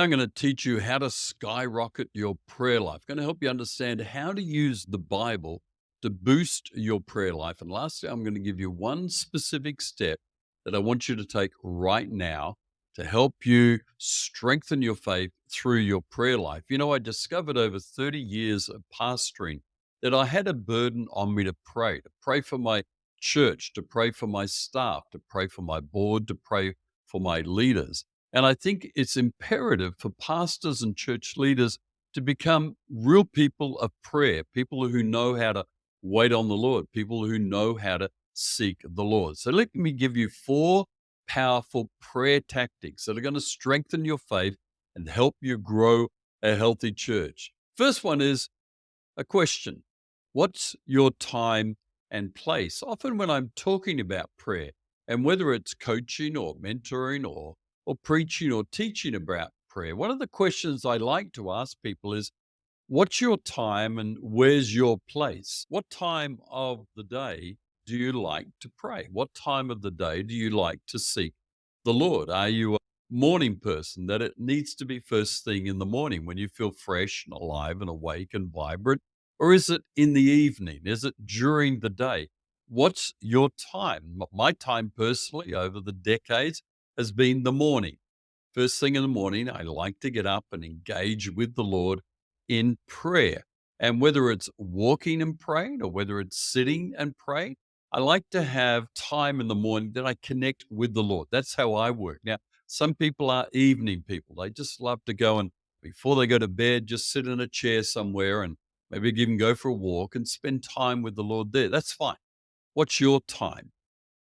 I'm going to teach you how to skyrocket your prayer life. Going to help you understand how to use the Bible to boost your prayer life. And lastly, I'm going to give you one specific step that I want you to take right now to help you strengthen your faith through your prayer life. I discovered over 30 years of pastoring that I had a burden on me to pray for my church, to pray for my staff, to pray for my board, to pray for my leaders. And I think it's imperative for pastors and church leaders to become real people of prayer, people who know how to wait on the Lord, people who know how to seek the Lord. So let me give you four powerful prayer tactics that are going to strengthen your faith and help you grow a healthy church. First one is a question. What's your time and place? Often when I'm talking about prayer, and whether it's coaching or mentoring or preaching or teaching about prayer, one of the questions I like to ask people is, what's your time and where's your place? What time of the day do you like to pray? What time of the day do you like to seek the Lord? Are you a morning person that it needs to be first thing in the morning when you feel fresh and alive and awake and vibrant? Or is it in the evening? Is it during the day? What's your time? My time personally over the decades has been the morning. First thing in the morning, I like to get up and engage with the Lord in prayer. And whether it's walking and praying or whether it's sitting and praying, I like to have time in the morning that I connect with the Lord. That's how I work. Now, some people are evening people. They just love to go and before they go to bed, just sit in a chair somewhere and maybe even go for a walk and spend time with the Lord there. That's fine. What's your time?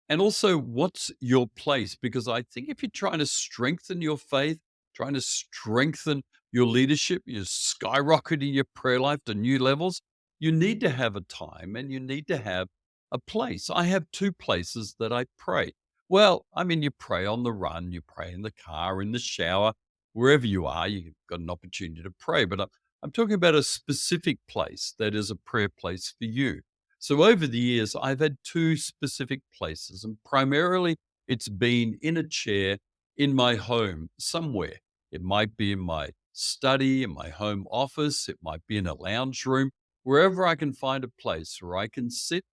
And also, what's your place? Because I think if you're trying to strengthen your faith, trying to strengthen your leadership, you're skyrocketing your prayer life to new levels, you need to have a time and you need to have a place. I have two places that I pray. Well, I mean, you pray on the run, you pray in the car, in the shower, wherever you are, you've got an opportunity to pray. But I'm talking about a specific place that is a prayer place for you. So over the years, I've had two specific places, and primarily it's been in a chair in my home somewhere. It might be in my study, in my home office, it might be in a lounge room, wherever I can find a place where I can sit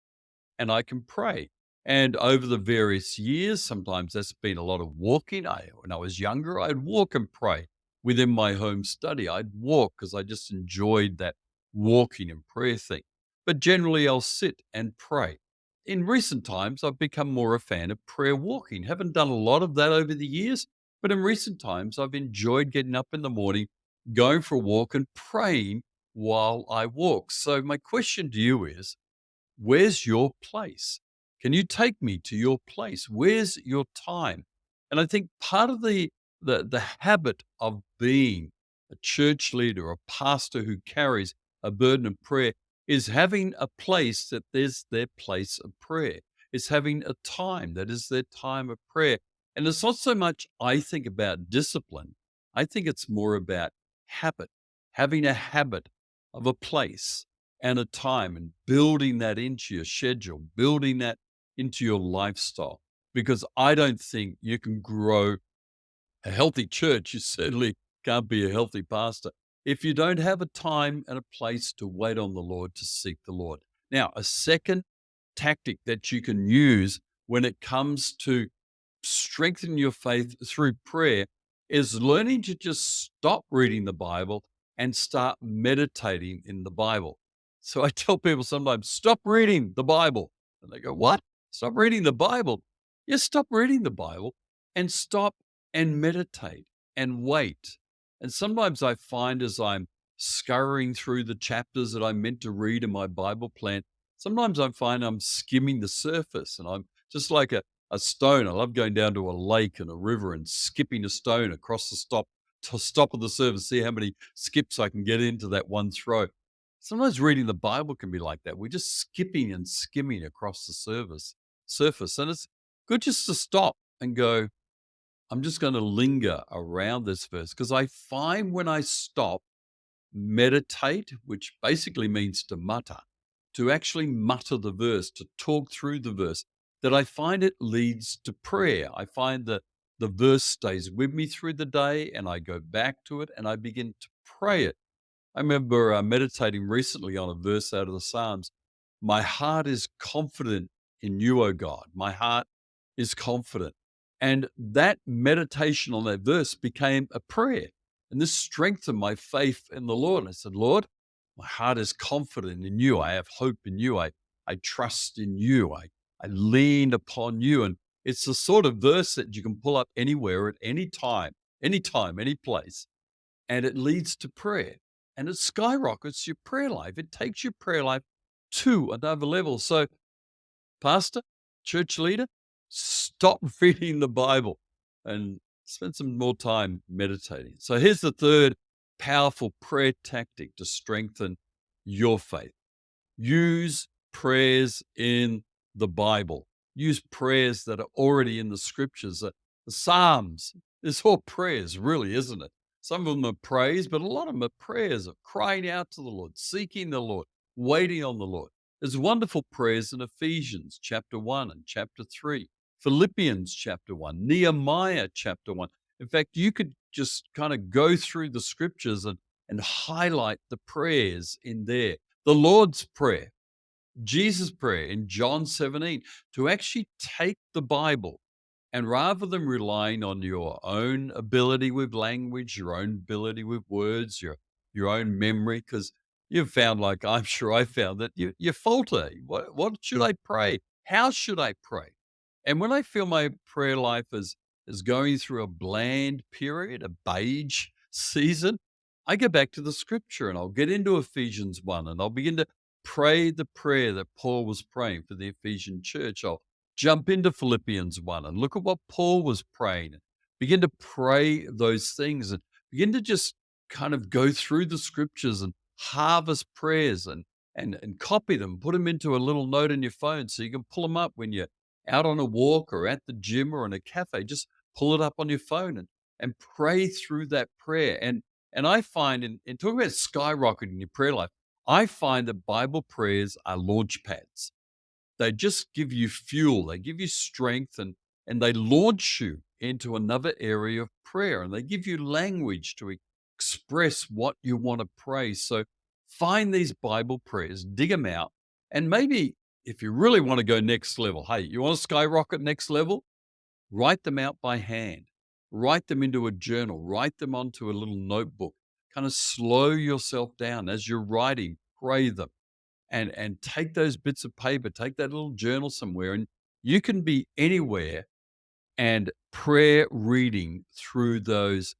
and I can pray. And over the various years, sometimes that's been a lot of walking. When I was younger, I'd walk and pray within my home study. I'd walk because I just enjoyed that walking and prayer thing. But generally, I'll sit and pray. In recent times, I've become more a fan of prayer walking. Haven't done a lot of that over the years, but in recent times, I've enjoyed getting up in the morning, going for a walk, and praying while I walk. So, my question to you is, where's your place? Can you take me to your place? Where's your time? And I think part of the habit of being a church leader, a pastor who carries a burden of prayer is having a place that is their place of prayer. It's having a time that is their time of prayer. And it's not so much, I think, about discipline. I think it's more about habit, having a habit of a place and a time and building that into your schedule, building that into your lifestyle. Because I don't think you can grow a healthy church. You certainly can't be a healthy pastor if you don't have a time and a place to wait on the Lord, to seek the Lord. Now, a second tactic that you can use when it comes to strengthen your faith through prayer is learning to just stop reading the Bible and start meditating in the Bible. So I tell people sometimes, stop reading the Bible. And they go, what? Stop reading the Bible? Yes, stop reading the Bible and stop and meditate and wait. And sometimes I find as I'm scurrying through the chapters that I'm meant to read in my Bible plan, sometimes I find I'm skimming the surface and I'm just like a stone. I love going down to a lake and a river and skipping a stone across the stop of the surface, see how many skips I can get into that one throw. Sometimes reading the Bible can be like that. We're just skipping and skimming across the surface. And it's good just to stop and go, I'm just going to linger around this verse because I find when I stop, meditate, which basically means to actually mutter the verse, to talk through the verse, that I find it leads to prayer. I find that the verse stays with me through the day and I go back to it and I begin to pray it. I remember meditating recently on a verse out of the Psalms. My heart is confident in you, O God. My heart is confident. And that meditation on that verse became a prayer. And this strengthened my faith in the Lord. And I said, Lord, my heart is confident in you. I have hope in you. I trust in you. I lean upon you. And it's the sort of verse that you can pull up anywhere at any time, any place, and it leads to prayer. And it skyrockets your prayer life. It takes your prayer life to another level. So, pastor, church leader, stop reading the Bible and spend some more time meditating. So, here's the third powerful prayer tactic to strengthen your faith. Use prayers in the Bible. Use prayers that are already in the scriptures. The Psalms, it's all prayers, really, isn't it? Some of them are praise, but a lot of them are prayers of crying out to the Lord, seeking the Lord, waiting on the Lord. There's wonderful prayers in Ephesians chapter 1 and chapter 3, Philippians chapter 1, Nehemiah chapter 1. In fact, you could just kind of go through the scriptures and highlight the prayers in there. The Lord's Prayer, Jesus' prayer in John 17, to actually take the Bible and rather than relying on your own ability with language, your own ability with words, your own memory, because you've found, like I'm sure I found, that you falter. What should I pray? How should I pray? And when I feel my prayer life is going through a bland period, a beige season, I go back to the scripture and I'll get into Ephesians 1 and I'll begin to pray the prayer that Paul was praying for the Ephesian church. I'll jump into Philippians 1 and look at what Paul was praying. Begin to pray those things and begin to just kind of go through the scriptures and harvest prayers and copy them, put them into a little note in your phone so you can pull them up when you're out on a walk or at the gym or in a cafe. Just pull it up on your phone and pray through that prayer. And I find in talking about skyrocketing your prayer life, I find that Bible prayers are launch pads. They just give you fuel, they give you strength, and they launch you into another area of prayer, and they give you language to express what you want to pray. So find these Bible prayers, dig them out, and maybe if you really want to go next level, hey, you want to skyrocket next level? Write them out by hand. Write them into a journal. Write them onto a little notebook. Kind of slow yourself down as you're writing. Pray them and take those bits of paper, take that little journal somewhere, and you can be anywhere and prayer reading through those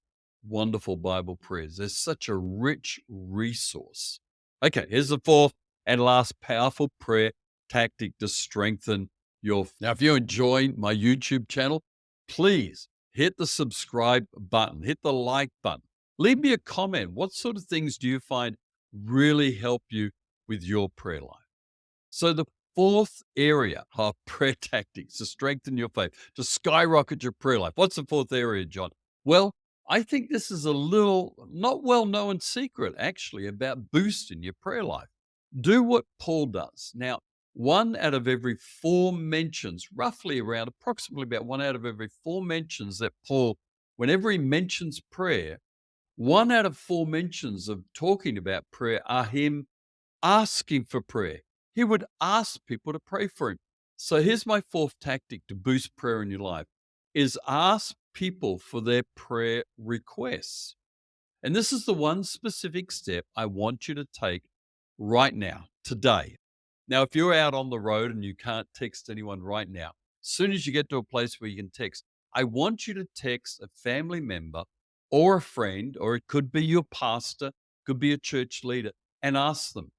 wonderful Bible prayers. There's such a rich resource. Okay, here's the fourth and last powerful prayer tactic to strengthen your. Now, if you're enjoying my YouTube channel, please hit the subscribe button, hit the like button, leave me a comment. What sort of things do you find really help you with your prayer life? So the fourth area of prayer tactics to strengthen your faith, to skyrocket your prayer life. What's the fourth area, John? Well, I think this is a little not well known secret actually about boosting your prayer life. Do what Paul does. Now, one out of every four mentions, roughly around approximately about one out of every four mentions that Paul, whenever he mentions prayer, one out of four mentions of talking about prayer are him asking for prayer. He would ask people to pray for him. So here's my fourth tactic to boost prayer in your life is ask people for their prayer requests. And this is the one specific step I want you to take right now, today. Now, if you're out on the road and you can't text anyone right now, as soon as you get to a place where you can text, I want you to text a family member or a friend, or it could be your pastor, could be a church leader, and ask them,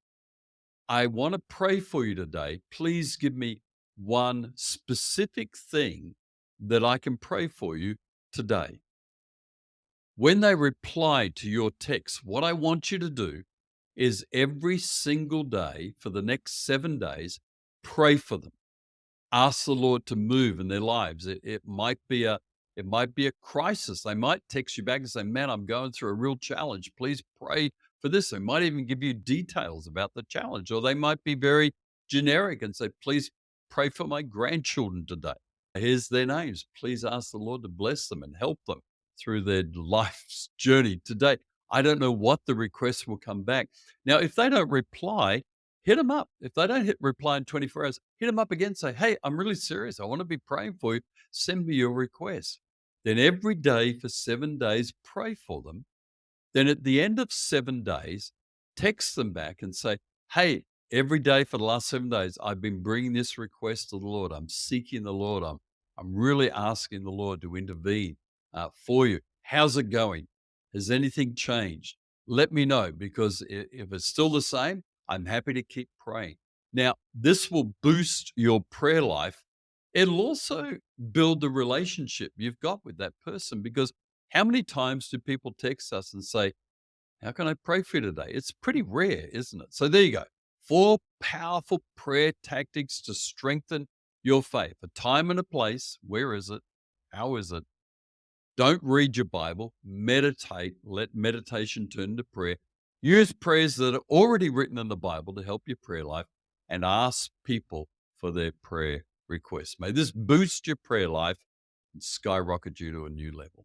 I want to pray for you today. Please give me one specific thing that I can pray for you today. When they reply to your text, what I want you to do is every single day for the next 7 days, pray for them. Ask the Lord to move in their lives. It might be a crisis. They might text you back and say, man, I'm going through a real challenge. Please pray for this. They might even give you details about the challenge, or they might be very generic and say, please pray for my grandchildren today. Here's their names. Please ask the Lord to bless them and help them through their life's journey today. I don't know what the request will come back. Now, if they don't reply, hit them up. If they don't reply in 24 hours, hit them up again. Say, hey, I'm really serious. I want to be praying for you. Send me your request. Then every day for 7 days, pray for them. Then at the end of 7 days, text them back and say, hey, every day for the last 7 days, I've been bringing this request to the Lord. I'm seeking the Lord. I'm really asking the Lord to intervene for you. How's it going? Has anything changed? Let me know, because if it's still the same, I'm happy to keep praying. Now, this will boost your prayer life. It'll also build the relationship you've got with that person, because how many times do people text us and say, how can I pray for you today? It's pretty rare, isn't it? So there you go. 4 powerful prayer tactics to strengthen your faith. A time and a place. Where is it? How is it? Don't read your Bible. Meditate. Let meditation turn to prayer. Use prayers that are already written in the Bible to help your prayer life, and ask people for their prayer requests. May this boost your prayer life and skyrocket you to a new level.